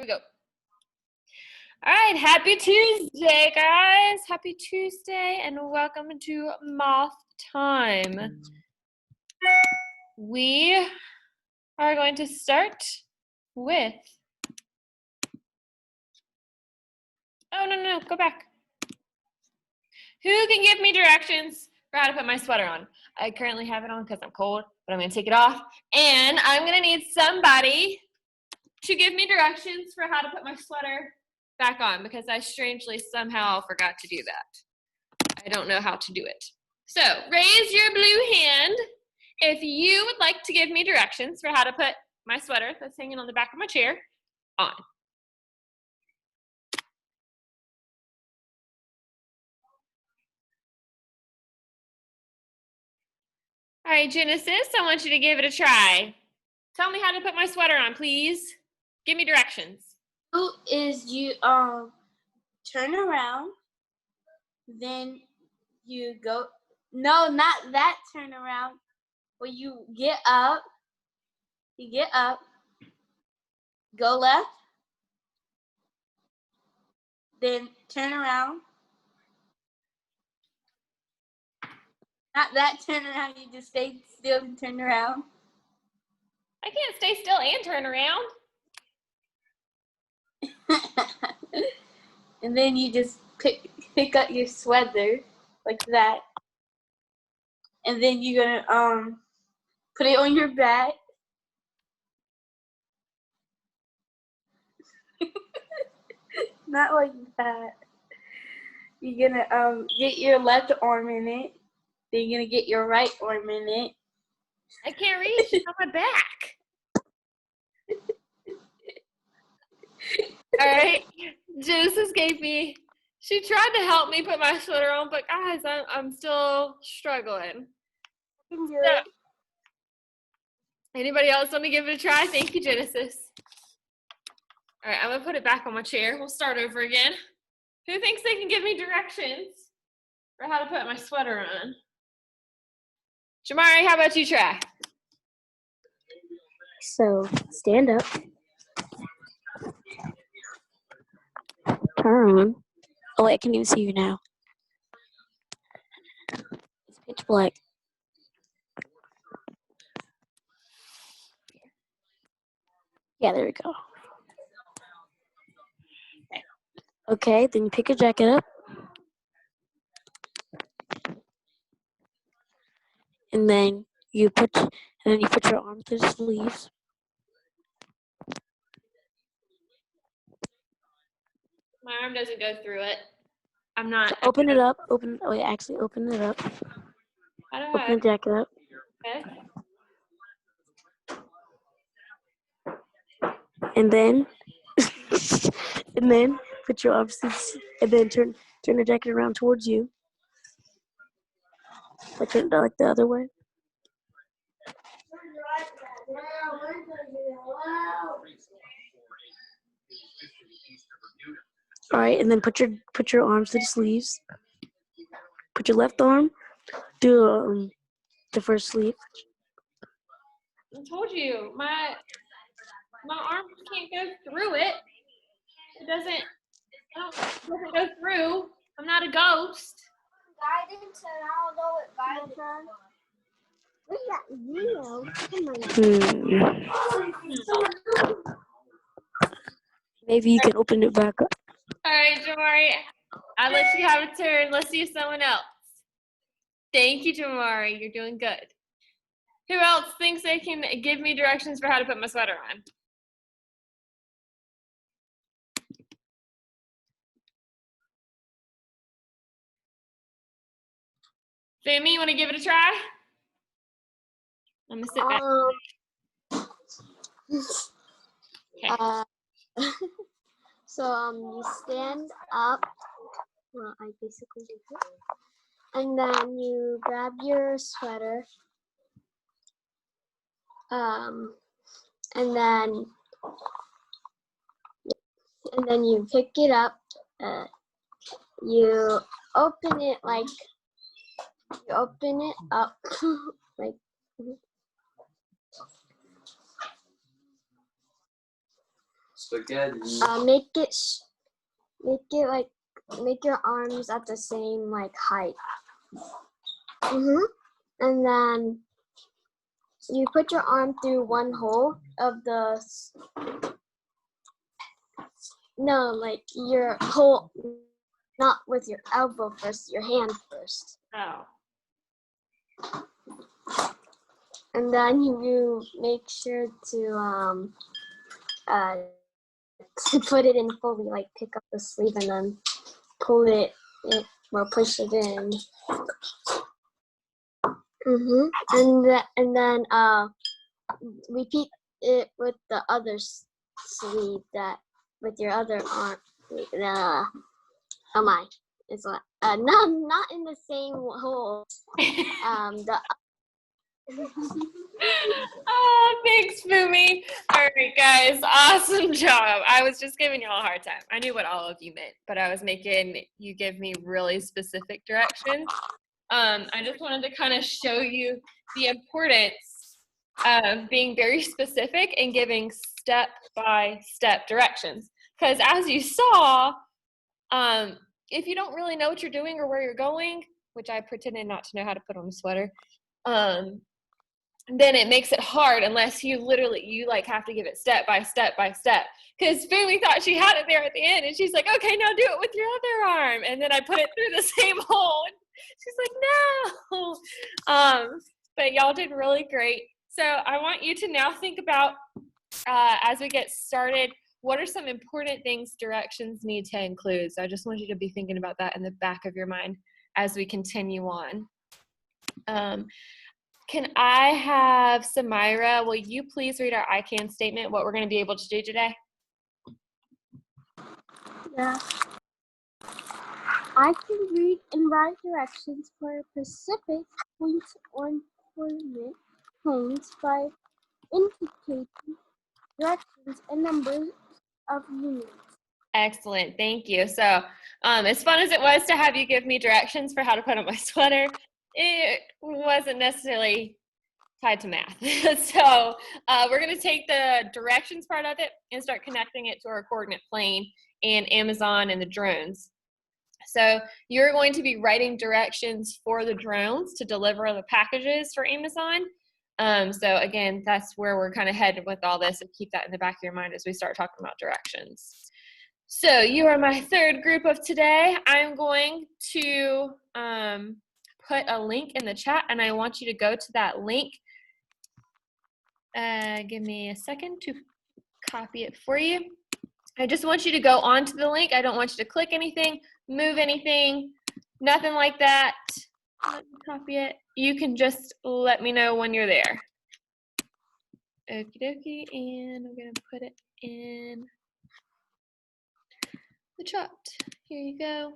Here we go. All right, happy Tuesday, guys. Happy Tuesday, and welcome to Moth Time. We are going to start with, oh, no, go back. Who can give me directions for how to put my sweater on? I currently have it on because I'm cold, but I'm going to take it off, and I'm going to need somebody to give me directions for how to put my sweater back on because I strangely somehow forgot to do that. I don't know how to do it. So raise your blue hand if you would like to give me directions for how to put my sweater that's hanging on the back of my chair on. All right, Genesis, I want you to give it a try. Tell me how to put my sweater on, please. Give me directions. Is you turn around, then you go, no, not that turn around, where you get up, go left, then turn around. Not that turn around, you just stay still and turn around. I can't stay still and turn around. And then you just pick up your sweater like that. And then you're gonna put it on your back. Not like that. You're gonna get your left arm in it. Then you're gonna get your right arm in it. I can't reach. It's on my back. All right. Genesis she tried to help me put my sweater on, but guys, I'm still struggling. So, anybody else want to give it a try? Thank you, Genesis. All right, I'm gonna put it back on my chair. We'll start over again. Who thinks they can give me directions for how to put my sweater on? Jamari, how about you try? So stand up, turn. Oh wait, I can't even see you now. It's pitch black. Yeah, there we go. Okay, then you pick your jacket up. And then you put your arm through the sleeves. My arm doesn't go through it. I'm not. So open it up. Open it up. How do Open the jacket up. Okay. And then put your arms and then turn the jacket around towards you. Like the other way. All right, and then put your arms to the sleeves. Put your left arm through the first sleeve. I told you, my arm can't go through it. It doesn't go through. I'm not a ghost. Guidance, and I don't know what guidance was. Maybe you can open it back up. All right, Jamari, I'll let you have a turn. Let's see someone else. Thank you, Jamari. You're doing good. Who else thinks they can give me directions for how to put my sweater on? Sammy, you want to give it a try? I'm going to sit back. Okay. So you stand up. Well, I basically do it. And then you grab your sweater. And then you pick it up. You open it up like. Make your arms at the same like height. And then you put your arm through one hole of the like your hole, not with your elbow first, your hand first. Oh. And then you make sure to put it in fully, like pick up the sleeve and then pull it or push it in. And then repeat it with the other sleeve with your other arm. Oh my, it's not in the same hole. Oh, thanks, Fumi. All right, guys, awesome job. I was just giving y'all a hard time. I knew what all of you meant, but I was making you give me really specific directions. I just wanted to kind of show you the importance of being very specific and giving step-by-step directions. Because as you saw, if you don't really know what you're doing or where you're going, which I pretended not to know how to put on a sweater, then it makes it hard unless you like have to give it step by step by step. Because Fumi thought she had it there at the end, and she's like, okay, now do it with your other arm. And then I put it through the same hole. And she's like, no. But y'all did really great. So I want you to now think about, as we get started, what are some important things directions need to include? So I just want you to be thinking about that in the back of your mind as we continue on. Can I have Samira, will you please read our I can statement, what we're going to be able to do today? Yeah. I can read and write directions for specific points or coordinate planes by indicating directions and numbers of units. Excellent, thank you. So as fun as it was to have you give me directions for how to put on my sweater, it wasn't necessarily tied to math. So we're going to take the directions part of it and start connecting it to our coordinate plane and Amazon and the drones. So you're going to be writing directions for the drones to deliver the packages for Amazon. So again, that's where we're kind of headed with all this, and keep that in the back of your mind as we start talking about directions. So you are my third group of today. I'm going to put a link in the chat, and I want you to go to that link. Give me a second to copy it for you. I just want you to go onto the link. I don't want you to click anything, move anything, nothing like that. Let me copy it. You can just let me know when you're there. Okie dokie, and I'm gonna put it in the chat. Here you go.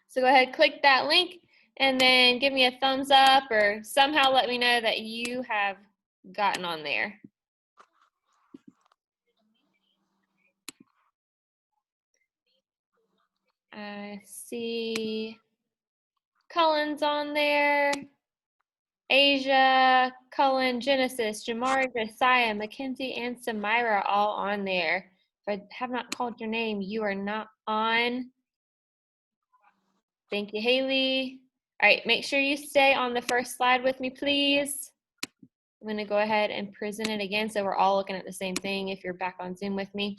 So go ahead, click that link, and then give me a thumbs up or somehow let me know that you have gotten on there. I see Cullen's on there. Asia, Cullen, Genesis, Jamari, Josiah, Mackenzie, and Samira are all on there. If I have not called your name, you are not on. Thank you, Haley. All right, make sure you stay on the first slide with me, please. I'm going to go ahead and present it again so we're all looking at the same thing if you're back on Zoom with me.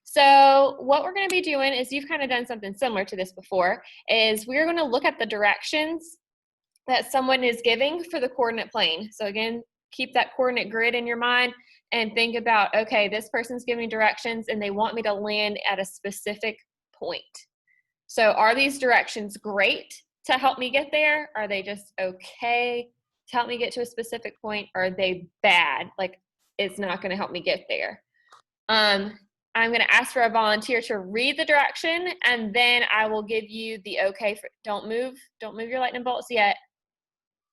So what we're going to be doing is, you've kind of done something similar to this before, is we're going to look at the directions that someone is giving for the coordinate plane. So again, keep that coordinate grid in your mind and think about, okay, this person's giving directions and they want me to land at a specific point. So are these directions great to help me get there? Are they just okay to help me get to a specific point? Or are they bad? Like, it's not going to help me get there. I'm going to ask for a volunteer to read the direction, and then I will give you the okay for, don't move your lightning bolts yet,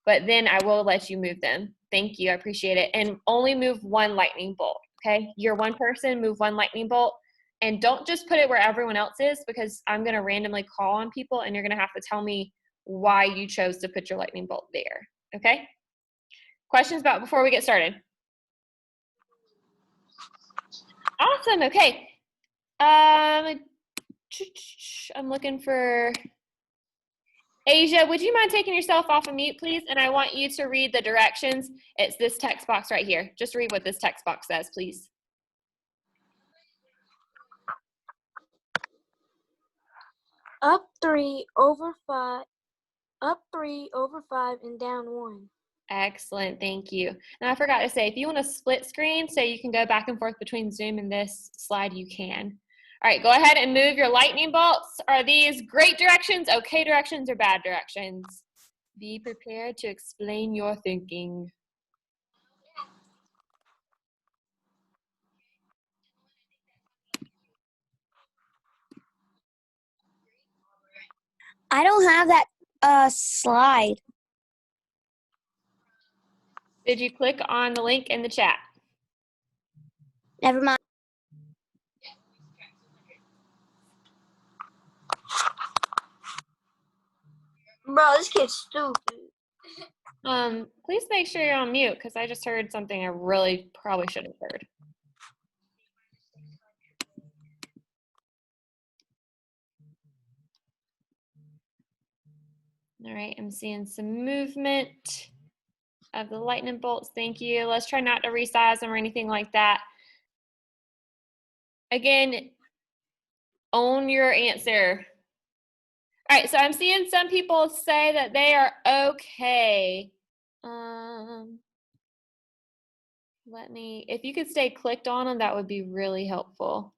but then I will let you move them. Thank you, I appreciate it. And only move one lightning bolt, okay? You're one person, move one lightning bolt, and don't just put it where everyone else is, because I'm going to randomly call on people and you're going to have to tell me why you chose to put your lightning bolt there, okay? Questions before we get started? Awesome. Okay. I'm looking for Asia. Would you mind taking yourself off of mute, please? And I want you to read the directions. It's this text box right here. Just read what this text box says, please. Up 3 over 5. Up 3 over 5 and down 1. Excellent, thank you. And I forgot to say, if you want to split screen so you can go back and forth between Zoom and this slide, you can. All right, go ahead and move your lightning bolts. Are these great directions, okay directions, or bad directions? Be prepared to explain your thinking. I don't have that slide. Did you click on the link in the chat? Never mind. Bro, this kid's stupid. Please make sure you're on mute because I just heard something I really probably should have heard. All right, I'm seeing some movement of the lightning bolts. Thank you. Let's try not to resize them or anything like that. Again, own your answer. All right, so I'm seeing some people say that they are okay. If you could stay clicked on them, that would be really helpful.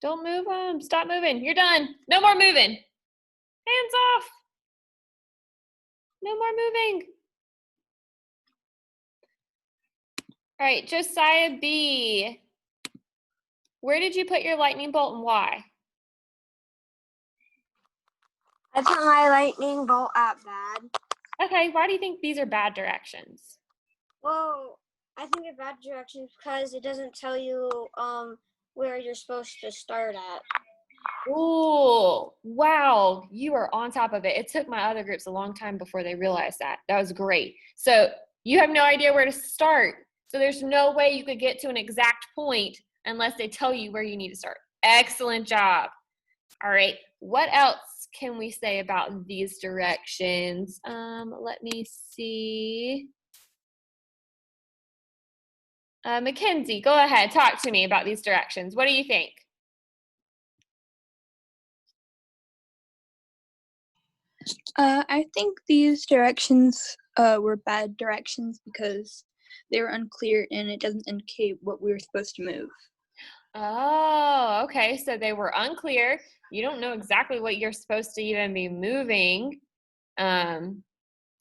Don't move them. Stop moving. You're done. No more moving. Hands off. No more moving. All right, Josiah B. Where did you put your lightning bolt and why? I put my lightning bolt at bad. Okay, why do you think these are bad directions? Well, I think they're bad directions because it doesn't tell you where you're supposed to start at. Ooh, wow, you are on top of it. It took my other groups a long time before they realized that. That was great. So you have no idea where to start. So there's no way you could get to an exact point unless they tell you where you need to start. Excellent job. All right, what else can we say about these directions? Let me see. Mackenzie, go ahead, talk to me about these directions. What do you think? I think these directions were bad directions because they were unclear and it doesn't indicate what we were supposed to move. Oh, okay, so they were unclear. You don't know exactly what you're supposed to even be moving.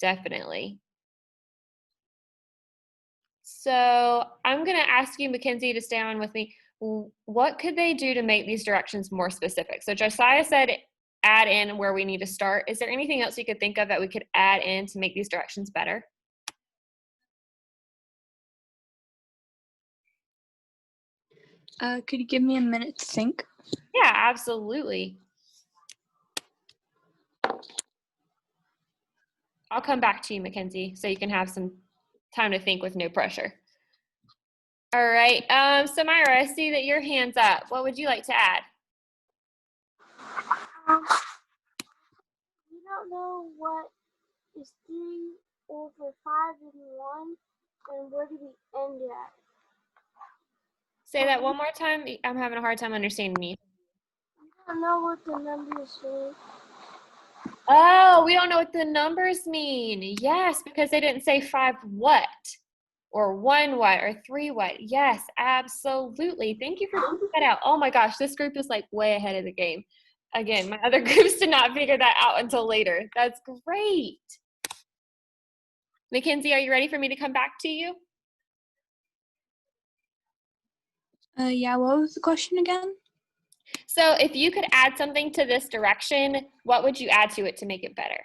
Definitely. So I'm going to ask you, Mackenzie, to stay on with me. What could they do to make these directions more specific? So Josiah said add in where we need to start. Is there anything else you could think of that we could add in to make these directions better? Could you give me a minute to think? Yeah, absolutely. I'll come back to you, Mackenzie, so you can have some time to think with no pressure. All right, Samira, I see that your hand's up. What would you like to add? We don't know what is 3 over 5 and 1, and where do we end at? Say that one more time. I'm having a hard time understanding you. I don't know what the numbers mean. Oh, we don't know what the numbers mean. Yes, because they didn't say 5 what, or 1 what, or 3 what. Yes, absolutely. Thank you for pointing that out. Oh my gosh, this group is like way ahead of the game. Again, my other groups did not figure that out until later. That's great. Mackenzie, are you ready for me to come back to you? Yeah, what was the question again? So if you could add something to this direction, what would you add to it to make it better?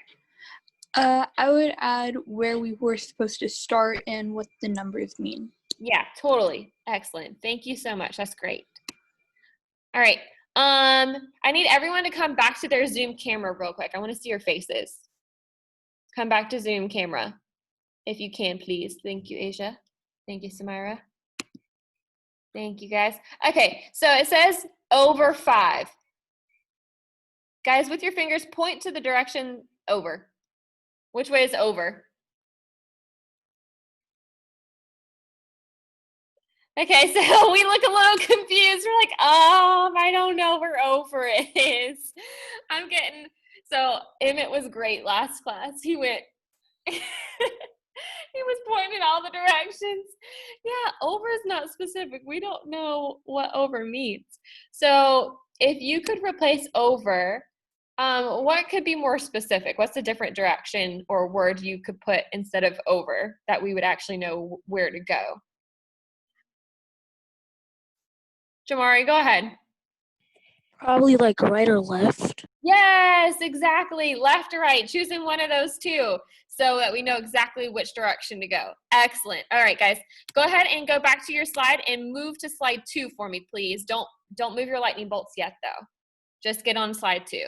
I would add where we were supposed to start and what the numbers mean. Yeah, totally. Excellent. Thank you so much. That's great. All right. I need everyone to come back to their Zoom camera real quick. I want to see your faces. Come back to Zoom camera if you can, please. Thank you, Asia. Thank you, Samira. Thank you, guys. Okay, so it says over 5. Guys, with your fingers, point to the direction over. Which way is over? Okay, so we look a little confused. We're like, I don't know where over is. I'm getting, so Emmett was great last class. He went, he was pointing all the directions. Yeah, over is not specific. We don't know what over means. So if you could replace over, what could be more specific? What's a different direction or word you could put instead of over that we would actually know where to go? Jamari, go ahead. Probably like right or left. Yes, exactly. Left or right. Choosing one of those two so that we know exactly which direction to go. Excellent. All right, guys. Go ahead and go back to your slide and move to slide 2 for me, please. Don't move your lightning bolts yet, though. Just get on slide 2.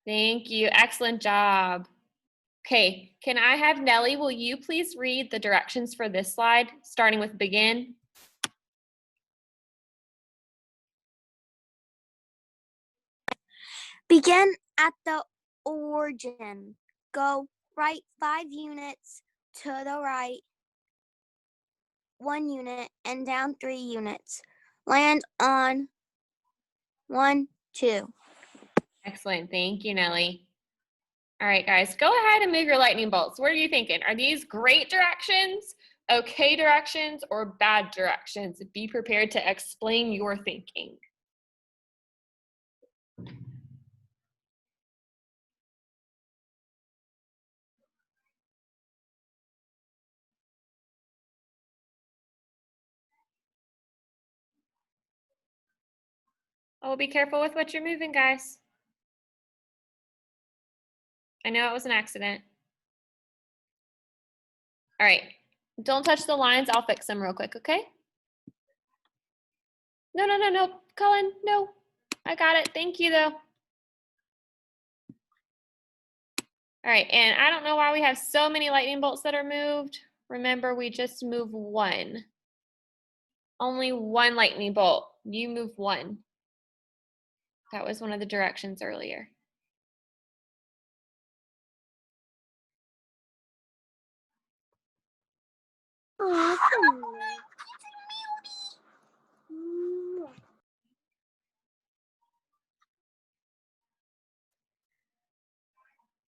Thank you. Excellent job. Okay, can I have Nellie, will you please read the directions for this slide, starting with begin? Begin at the origin. Go right 5 units to the right 1 unit and down 3 units. Land on 1, 2. Excellent. Thank you, Nellie. All right, guys, go ahead and move your lightning bolts. What are you thinking? Are these great directions, okay directions, or bad directions? Be prepared to explain your thinking. Oh, be careful with what you're moving, guys. I know it was an accident. All right, don't touch the lines. I'll fix them real quick, okay? No, Colin, no. I got it. Thank you, though. All right, and I don't know why we have so many lightning bolts that are moved. Remember, we just move 1. Only 1 lightning bolt. You move 1. That was one of the directions earlier.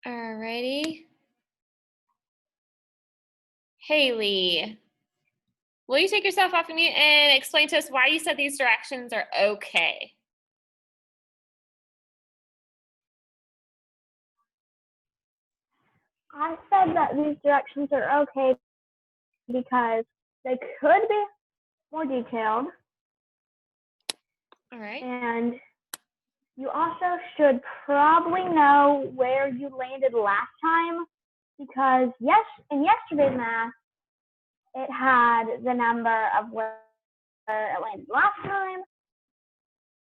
Alrighty. Haley, will you take yourself off of mute and explain to us why you said these directions are okay? I said that these directions are okay because they could be more detailed. All right. And you also should probably know where you landed last time because in yesterday's math, it had the number of where it landed last time,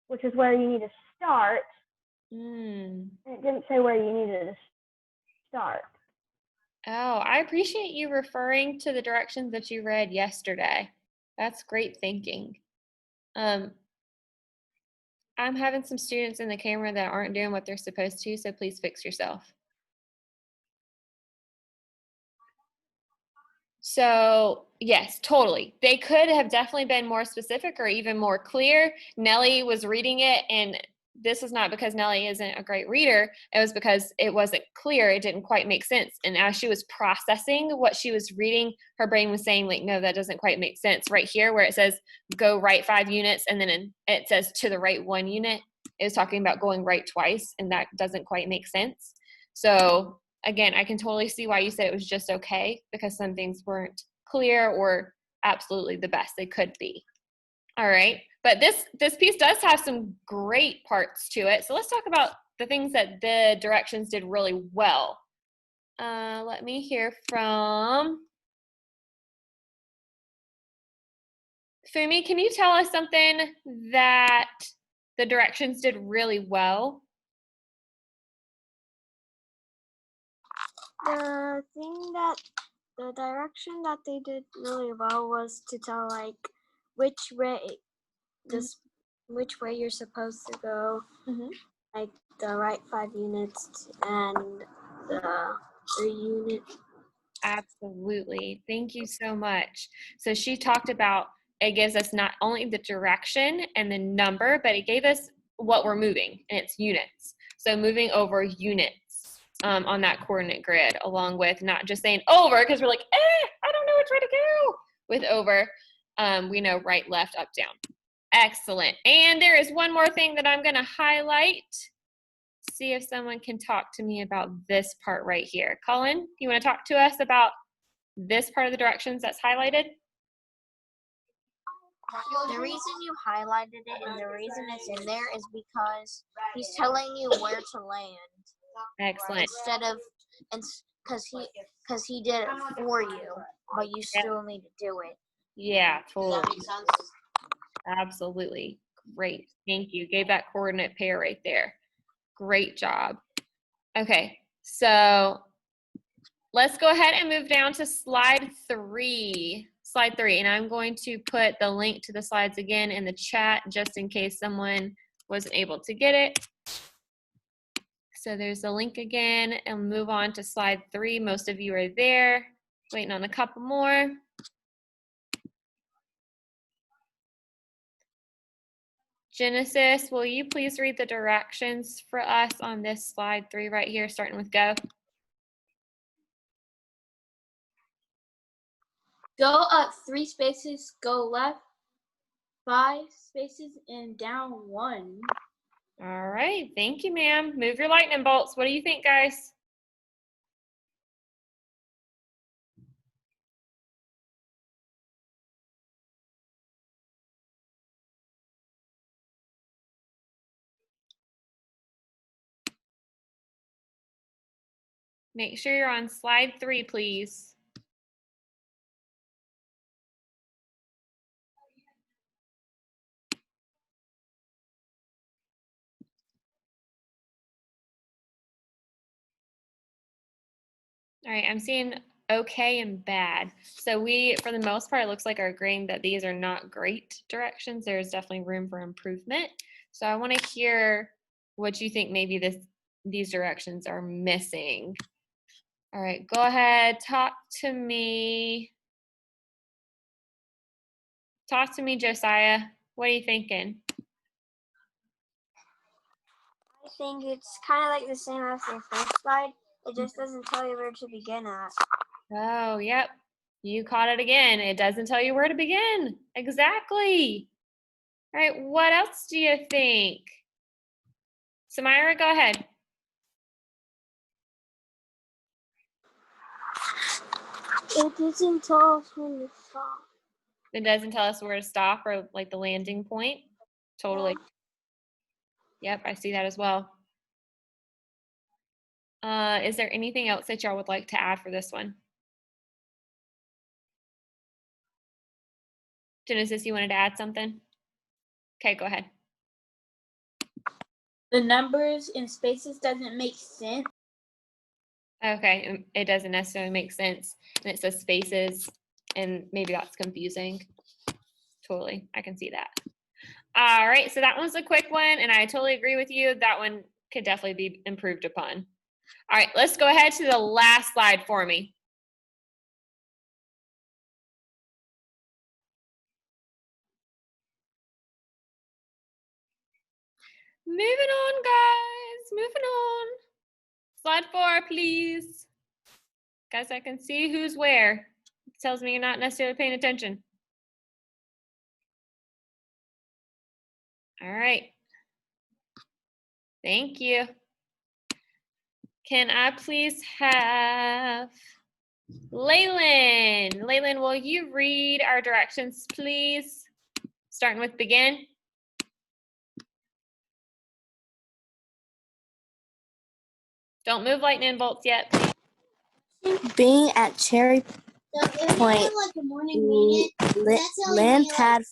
which is where you need to start. And it didn't say where you needed to start. Oh, I appreciate you referring to the directions that you read yesterday. That's great thinking. I'm having some students in the camera that aren't doing what they're supposed to, so please fix yourself. So yes, totally. They could have definitely been more specific or even more clear. Nellie was reading it, and this is not because Nellie isn't a great reader. It was because it wasn't clear. It didn't quite make sense. And as she was processing what she was reading, her brain was saying like, no, that doesn't quite make sense. Right here where it says go right 5 units and then it says to the right 1 unit, it was talking about going right twice, and that doesn't quite make sense. So again, I can totally see why you said it was just okay, because some things weren't clear or absolutely the best they could be. All right, but this piece does have some great parts to it. So let's talk about the things that the directions did really well. Let me hear from Fumi. Can you tell us something that the directions did really well? The direction that they did really well was to tell like which way which way you're supposed to go, like the right 5 units and the 3 units. Absolutely. Thank you so much. So she talked about it gives us not only the direction and the number, but it gave us what we're moving, and it's units. So moving over units on that coordinate grid, along with not just saying over, because we're like, I don't know which way to go. With over, we know right, left, up, down. Excellent. And there is one more thing that I'm going to highlight. See if someone can talk to me about this part right here. Colin, you want to talk to us about this part of the directions that's highlighted? The reason you highlighted it and the reason it's in there is because he's telling you where to land. Excellent. Instead of, because he did it for you, but you still need to do it. Yeah, totally. Does that make sense? Absolutely. Great. Thank you. Gave that coordinate pair right there. Great job. Okay, so let's go ahead and move down to slide 3. Slide 3, and I'm going to put the link to the slides again in the chat just in case someone wasn't able to get it. So there's the link again, and move on to slide 3. Most of you are there. Waiting on a couple more. Genesis, will you please read the directions for us on this slide 3 right here, starting with go? Go up 3 spaces, go left 5 spaces, and down 1. All right, thank you, ma'am. Move your lightning bolts. What do you think, guys? Make sure you're on slide 3, please. All right, I'm seeing okay and bad. So we, for the most part, it looks like are agreeing that these are not great directions. There's definitely room for improvement. So I want to hear what you think maybe these directions are missing. All right, go ahead, talk to me. Talk to me, Josiah. What are you thinking? I think it's kind of like the same as the first slide. It just doesn't tell you where to begin at. Oh, yep. You caught it again. It doesn't tell you where to begin. Exactly. All right, what else do you think? Samira, go ahead. It doesn't tell us when to stop. It doesn't tell us where to stop or like the landing point. Totally. Yep, I see that as well. Is there anything else that y'all would like to add for this one? Genesis, you wanted to add something? Okay, go ahead. The numbers in spaces doesn't make sense. Okay, it doesn't necessarily make sense. And it says spaces, and maybe that's confusing. Totally, I can see that. All right, so that one's a quick one, and I totally agree with you. That one could definitely be improved upon. All right, let's go ahead to the last slide for me. Moving on, guys, moving on. Slide 4, please. Guys, I can see who's where. It tells me you're not necessarily paying attention. All right. Thank you. Can I please have Laylan? Laylan, will you read our directions, please? Starting with begin. Don't move lightning bolts yet. Being at Cherry Point, land pad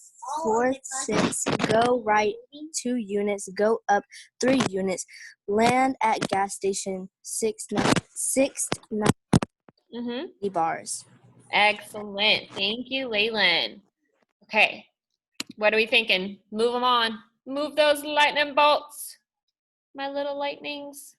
4-6, go right 2 units, go up 3 units, land at gas station 6-9, Mm-hmm. bars. Excellent. Thank you, Laylan. Okay. What are we thinking? Move them on. Move those lightning bolts. My little lightnings.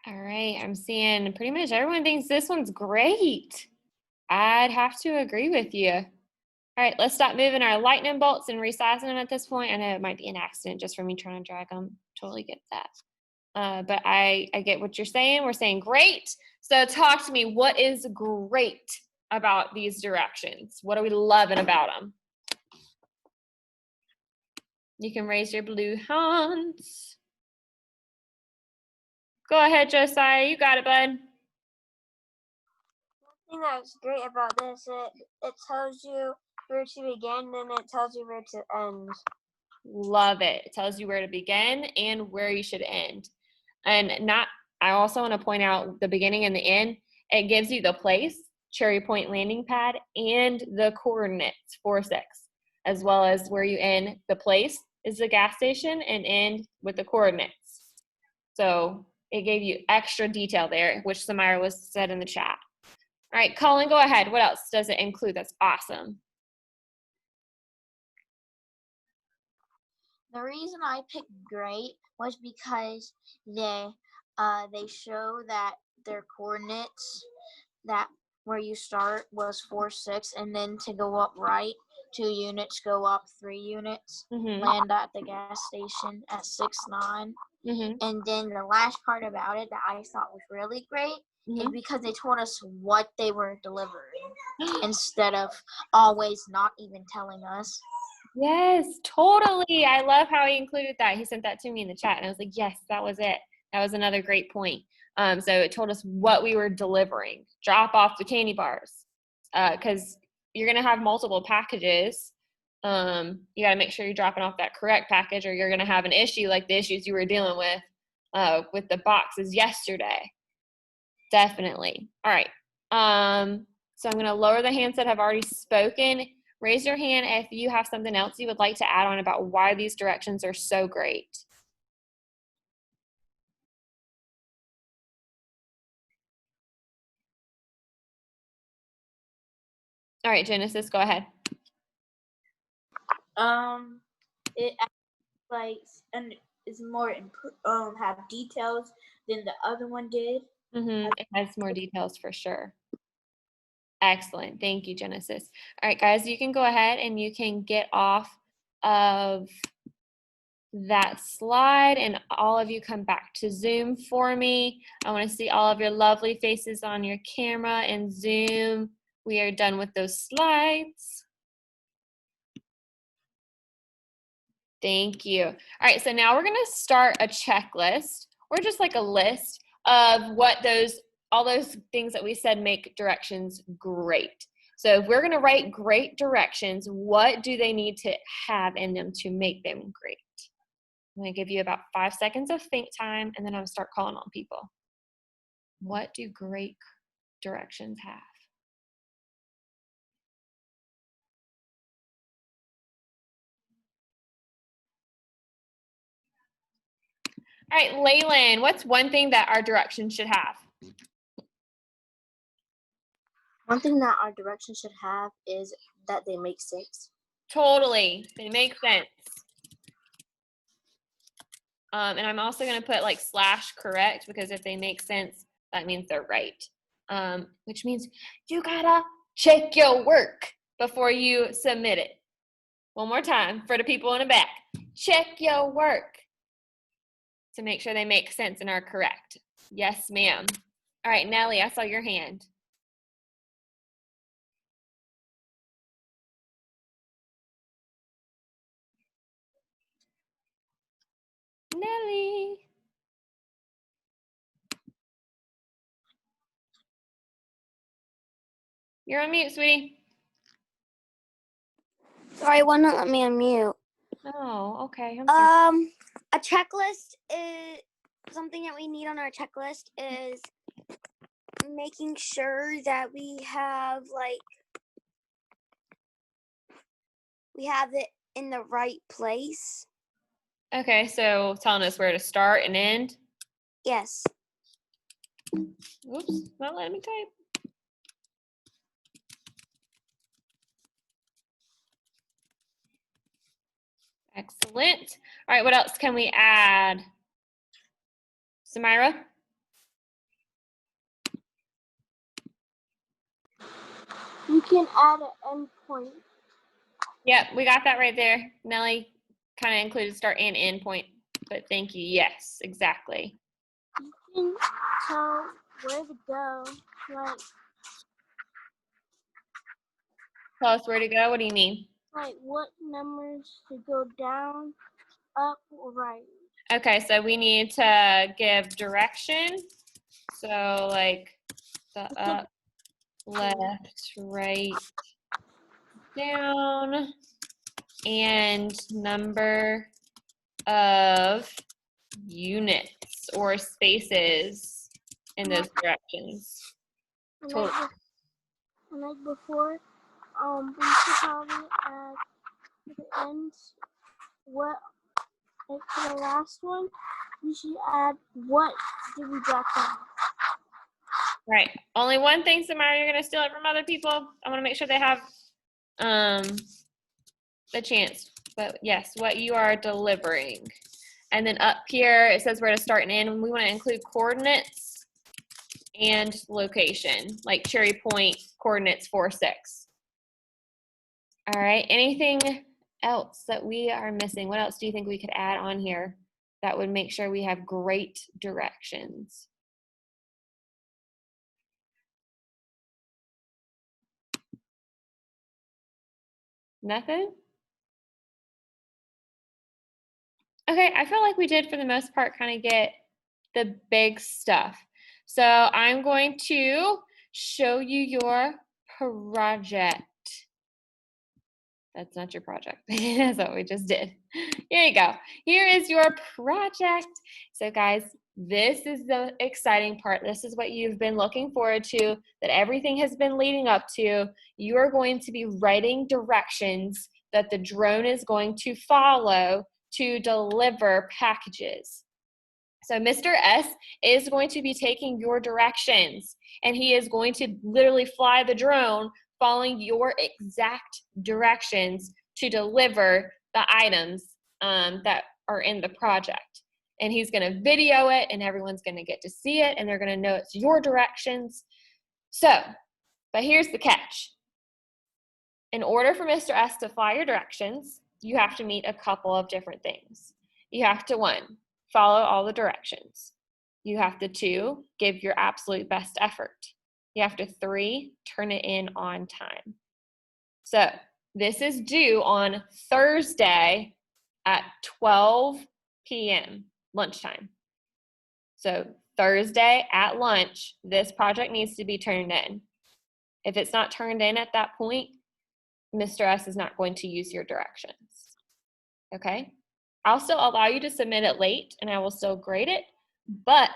All right, I'm seeing pretty much everyone thinks this one's great. I'd have to agree with you. All right, let's stop moving our lightning bolts and resizing them at this point. I know it might be an accident just for me trying to drag them. Totally get that. But I get what you're saying. We're saying great. So talk to me. What is great about these directions? What are we loving about them? You can raise your blue hands. Go ahead, Josiah. You got it, bud. One thing that's great about this, it tells you where to begin and it tells you where to end. Love it. It tells you where to begin and where you should end. And I also want to point out the beginning and the end. It gives you the place, Cherry Point landing pad, and the coordinates, 4, 6, as well as where you end. The place is the gas station and end with the coordinates. So it gave you extra detail there, which Samira was said in the chat. All right, Colin, go ahead. What else does it include? That's awesome. The reason I picked great was because they show that their coordinates, that where you start was 4, 6, and then to go up right 2 units, go up 3 units, land at the gas station at 6, 9. And then the last part about it that I thought was really great is because they told us what they were delivering instead of always not even telling us. Yes, totally. I love how he included that. He sent that to me in the chat, and I was like, yes, that was it. That was another great point. So it told us what we were delivering. Drop off the candy bars, because you're going to have multiple packages. You got to make sure you're dropping off that correct package, or you're going to have an issue like the issues you were dealing with the boxes yesterday. Definitely. All right. So I'm going to lower the hands that have already spoken. Raise your hand if you have something else you would like to add on about why these directions are so great. All right, Genesis, go ahead. It like and is more have details than the other one did. It has more details for sure. Excellent. Thank you, Genesis. All right, guys, you can go ahead and you can get off of that slide, and all of you come back to Zoom for me. I want to see all of your lovely faces on your camera and Zoom. We are done with those slides. Thank you. All right, so now we're going to start a checklist, or just like a list of what all those things that we said make directions great. So if we're going to write great directions, what do they need to have in them to make them great? I'm going to give you about 5 seconds of think time, and then I'm going to start calling on people. What do great directions have? All right, Laylan, what's one thing that our directions should have? One thing that our directions should have is that they make sense. Totally, they make sense. And I'm also going to put like /correct, because if they make sense, that means they're right. Which means you gotta check your work before you submit it. One more time for the people in the back. Check your work to make sure they make sense and are correct. Yes, ma'am. All right, Nellie, I saw your hand. Nellie. You're on mute, sweetie. Sorry, it wouldn't let me unmute. Oh, okay. I'm sorry. A checklist is something that we need on our checklist is making sure that we have it in the right place. Okay, so telling us where to start and end. Yes. Oops, not letting me type. Excellent. All right, what else can we add? Samira? You can add an endpoint. Yep, we got that right there. Nellie kind of included start and end point, but thank you. Yes, exactly. You can tell where to go, like Tell us where to go. What do you mean? what numbers to go down, up, or right. Okay, so we need to give direction. So like the up, left, right, down, and number of units or spaces in those directions. Total. Like before, we should probably add to the end for the last one, we should add what did we drop down. Right. Only one thing, Samara, you're gonna steal it from other people. I want to make sure they have the chance. But yes, what you are delivering. And then up here it says where to start and end. We want to include coordinates and location, like Cherry Point coordinates 4, 6. All right. Anything else that we are missing? What else do you think we could add on here that would make sure we have great directions? Nothing? Okay, I feel like we did for the most part kind of get the big stuff. So I'm going to show you your project. That's not your project. That's what we just did. Here you go. Here is your project. So guys, this is the exciting part. This is what you've been looking forward to, that everything has been leading up to. You are going to be writing directions that the drone is going to follow to deliver packages. So Mr. S is going to be taking your directions, and he is going to literally fly the drone following your exact directions to deliver the items that are in the project. And he's going to video it, and everyone's going to get to see it, and they're going to know it's your directions. So, but here's the catch. In order for Mr. S to fly your directions, you have to meet a couple of different things. You have to, 1, follow all the directions. You have to, 2, give your absolute best effort. You have to, 3, turn it in on time. So this is due on Thursday at 12 p.m. lunchtime. So Thursday at lunch, this project needs to be turned in. If it's not turned in at that point, Mr. S is not going to use your directions. Okay? I'll still allow you to submit it late, and I will still grade it, but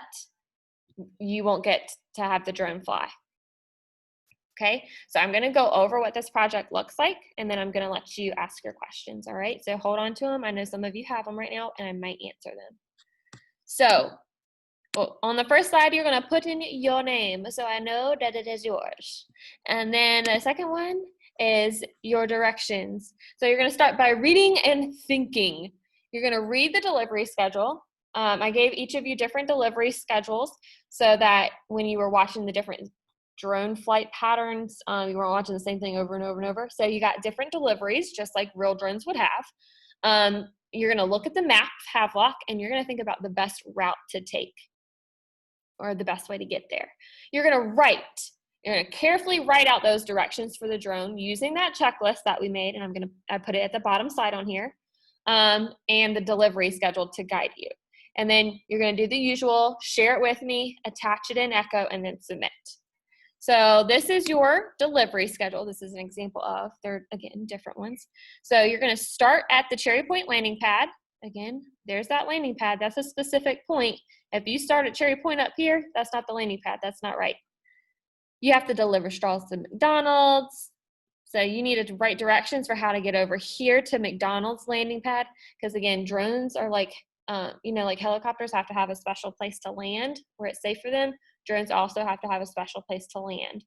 you won't get to have the drone fly. Okay, so I'm gonna go over what this project looks like, and then I'm gonna let you ask your questions, all right? So hold on to them. I know some of you have them right now, and I might answer them. So, on the first slide, you're gonna put in your name, so I know that it is yours. And then the second one is your directions. So you're gonna start by reading and thinking. You're gonna read the delivery schedule. I gave each of you different delivery schedules so that when you were watching the different drone flight patterns, you weren't watching the same thing over and over and over. So you got different deliveries, just like real drones would have. You're gonna look at the map, Havelock, and you're gonna think about the best route to take or the best way to get there. You're gonna carefully write out those directions for the drone using that checklist that we made, and I put it at the bottom side on here, and the delivery schedule to guide you. And then you're gonna do the usual, share it with me, attach it in Echo, and then submit. So this is your delivery schedule. This is an example of, they're again, different ones. So you're gonna start at the Cherry Point landing pad. Again, there's that landing pad. That's a specific point. If you start at Cherry Point up here, that's not the landing pad. That's not right. You have to deliver straws to McDonald's. So you need to write directions for how to get over here to McDonald's landing pad. Because again, drones are like, like helicopters have to have a special place to land where it's safe for them. Drones also have to have a special place to land.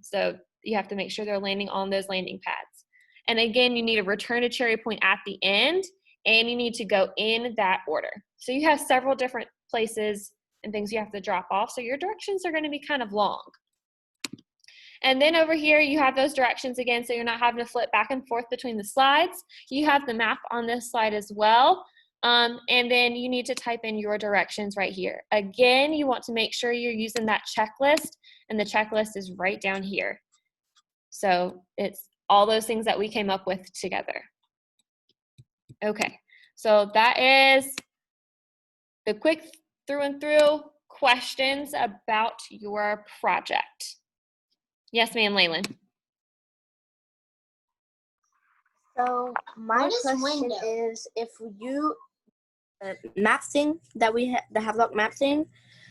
So you have to make sure they're landing on those landing pads. And again, you need to return to Cherry Point at the end, and you need to go in that order. So you have several different places and things you have to drop off. So your directions are going to be kind of long. And then over here, you have those directions again, so you're not having to flip back and forth between the slides. You have the map on this slide as well. And then you need to type in your directions right here. Again, you want to make sure you're using that checklist, and the checklist is right down here. So it's all those things that we came up with together. Okay, so that is the quick through and through questions about your project. Yes, ma'am, Leyland. So my What is question window? is, if you map thing that we had, the Havelock map thing,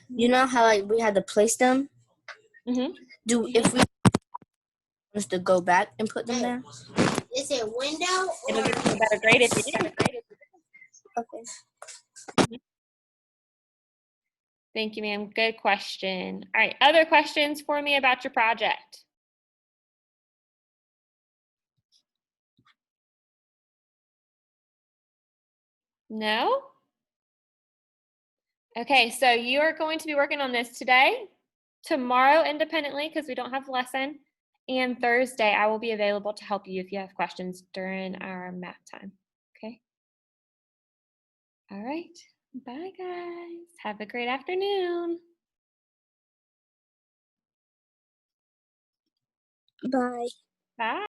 you know how like we had to place them. Mm-hmm. If we was to go back and put them there? Is it window It'll or get you a better grade if you do. Okay. Thank you, ma'am. Good question. All right, other questions for me about your project? No? Okay, so you are going to be working on this today, tomorrow independently because we don't have a lesson, and Thursday I will be available to help you if you have questions during our math time. Okay? All right. Bye, guys. Have a great afternoon. Bye. Bye.